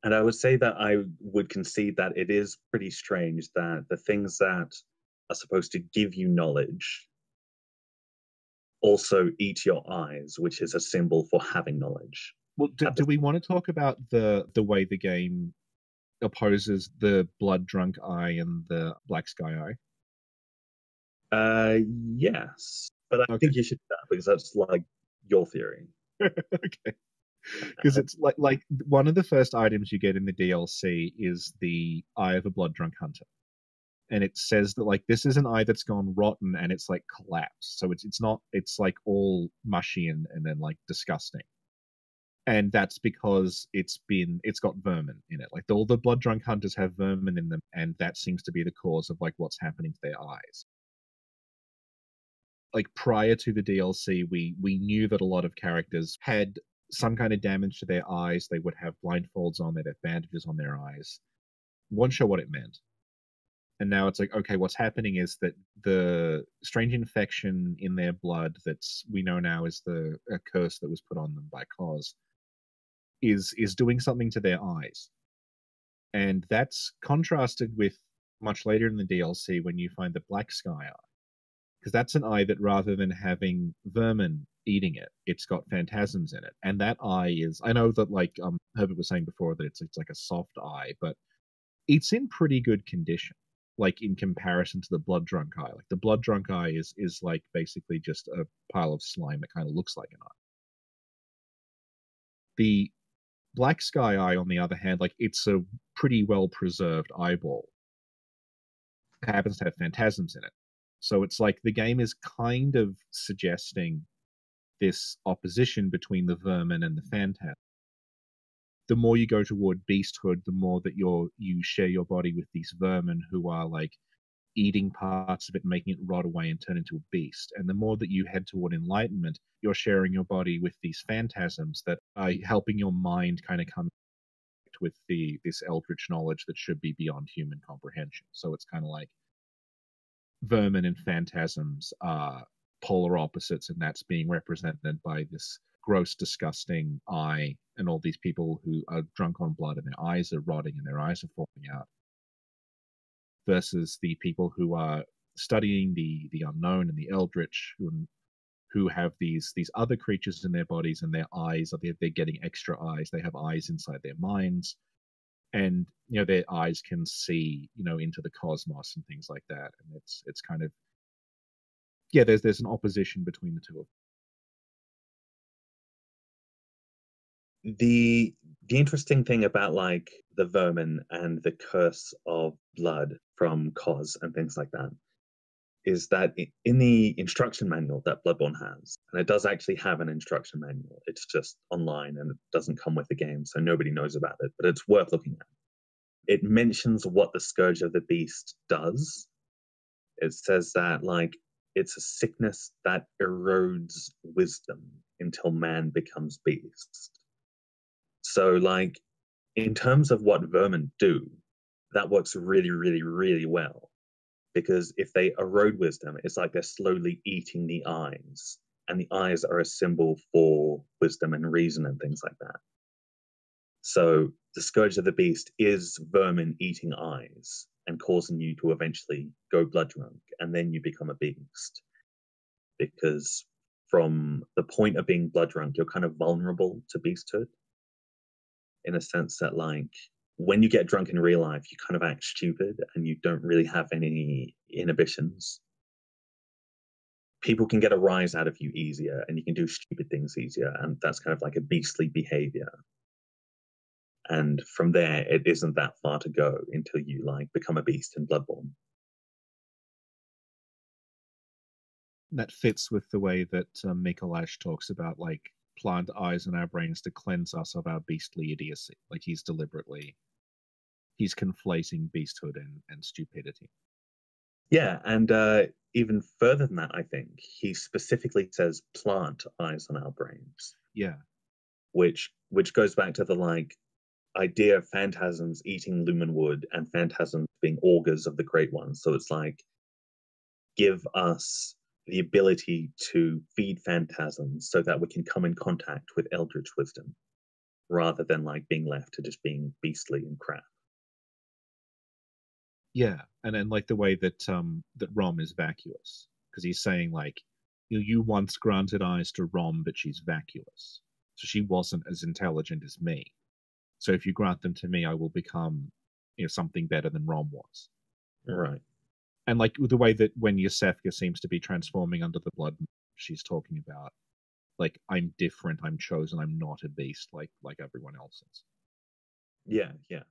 And I would say that I would concede that it is pretty strange that the things that are supposed to give you knowledge also eat your eyes, which is a symbol for having knowledge. Well, do we want to talk about the way the game opposes the blood drunk eye and the black sky eye? Yes, but I Okay. think you should do that because that's like your theory. Okay. Because it's like one of the first items you get in the DLC is the eye of a blood drunk hunter. And it says that like this is an eye that's gone rotten and it's like collapsed. So it's not it's like all mushy and then like disgusting. And that's because it's got vermin in it. Like all the blood drunk hunters have vermin in them, and that seems to be the cause of like what's happening to their eyes. Like prior to the DLC, we knew that a lot of characters had some kind of damage to their eyes. They would have blindfolds on, they'd have bandages on their eyes. Wasn't sure what it meant. And now it's like, okay, what's happening is that the strange infection in their blood that's we know now is a curse that was put on them by Cause is doing something to their eyes. And that's contrasted with much later in the DLC when you find the black sky eye. Because that's an eye that rather than having vermin eating it, it's got phantasms in it. And that eye is I know that like Herbert was saying before that it's like a soft eye, but it's in pretty good condition. Like in comparison to the blood drunk eye. Like the blood drunk eye is like basically just a pile of slime that kind of looks like an eye. The black sky eye, on the other hand, like it's a pretty well preserved eyeball. It happens to have phantasms in it. So it's like the game is kind of suggesting this opposition between the vermin and the phantasm. The more you go toward beasthood, the more that you share your body with these vermin who are like eating parts of it, making it rot away and turn into a beast. And the more that you head toward enlightenment, you're sharing your body with these phantasms that are helping your mind kind of come with this eldritch knowledge that should be beyond human comprehension. So it's kind of like vermin and phantasms are polar opposites, and that's being represented by this gross, disgusting eye and all these people who are drunk on blood and their eyes are rotting and their eyes are falling out, versus the people who are studying the unknown and the eldritch who have these other creatures in their bodies, and their eyes they're getting extra eyes. They have eyes inside their minds, and their eyes can see into the cosmos and things like that. And it's kind of there's an opposition between the two of them. The interesting thing about like the vermin and the curse of blood from Cos and things like that is that in the instruction manual that Bloodborne has, and it does actually have an instruction manual, it's just online and it doesn't come with the game, so nobody knows about it, but it's worth looking at. It mentions what the Scourge of the Beast does. It says that like it's a sickness that erodes wisdom until man becomes beast. So like in terms of what vermin do, that works really, really, really well. Because if they erode wisdom, it's like they're slowly eating the eyes. And the eyes are a symbol for wisdom and reason and things like that. So the Scourge of the Beast is vermin eating eyes and causing you to eventually go blood drunk, and then you become a beast. Because from the point of being blood drunk, you're kind of vulnerable to beasthood, in a sense that like when you get drunk in real life, you kind of act stupid and you don't really have any inhibitions. People can get a rise out of you easier and you can do stupid things easier. And that's kind of like a beastly behavior. And from there, it isn't that far to go until you like become a beast in Bloodborne. that fits with the way that Mikolash talks about like plant eyes in our brains to cleanse us of our beastly idiocy. Like he's conflating beasthood and stupidity. Yeah, and even further than that, I think he specifically says plant eyes on our brains. Yeah, which goes back to the like idea of phantasms eating lumen wood and phantasms being augurs of the great ones. So it's like give us the ability to feed phantasms so that we can come in contact with eldritch wisdom. rather than like being left to just being beastly and crap. Yeah, and then like the way that that Rom is vacuous, because he's saying like, you once granted eyes to Rom, but she's vacuous, so she wasn't as intelligent as me. So if you grant them to me, I will become, something better than Rom was. Right. And like the way that when Yosefka seems to be transforming under the blood, she's talking about like, I'm different, I'm chosen, I'm not a beast like everyone else is. Yeah, yeah.